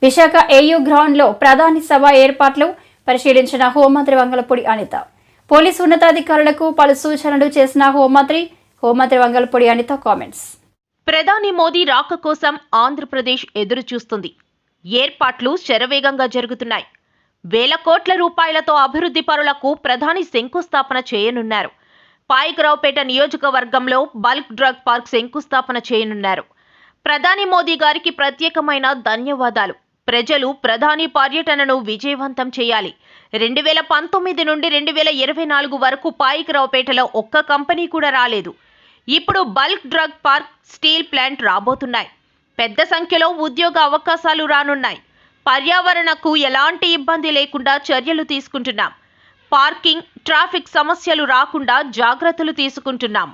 Visakha AU ground లో ప్రధాని సభ ఏర్పాట్లు పరిశీలించిన హోంమంత్రి వంగలపూడి అనిత. పోలీసు ఉన్నతాధికారులకు పలు సూచనలు చేసిన హోంమంత్రి వంగలపూడి అనిత కామెంట్స్. ప్రధాని మోదీ రాక కోసం ఆంధ్రప్రదేశ్ ఎదురు చూస్తుంది. ఏర్పాట్లు శరవేగంగా జరుగుతున్నాయి. వేల కోట్ల రూపాయలతో అభివృద్ధి పనులకు ప్రధాని శంకుస్థాపన చేయనున్నారు. పాయకరావుపేట నియోజకవర్గంలో బల్క్ డ్రగ్ పార్క్ శంకుస్థాపన చేయనున్నారు. ప్రధాని మోదీ గారికి ప్రత్యేకమైన ధన్యవాదాలు. ప్రజలు ప్రధాని పర్యటనను విజయవంతం చేయాలి. 2019 నుండి 2024 వరకు పాయకరావుపేటలో ఒక్క కంపెనీ కూడా రాలేదు. ఇప్పుడు bulk drug park, steel plant రాబోతున్నాయి. పెద్ద సంఖ్యలో ఉద్యోగ అవకాశాలు రానున్నాయి. పర్యావరణకు ఎలాంటి ఇబ్బంది లేకుండా చర్యలు తీసుకుంటున్నాం. పార్కింగ్, ట్రాఫిక్ సమస్యలు రాకుండా జాగ్రత్తలు తీసుకుంటున్నాం.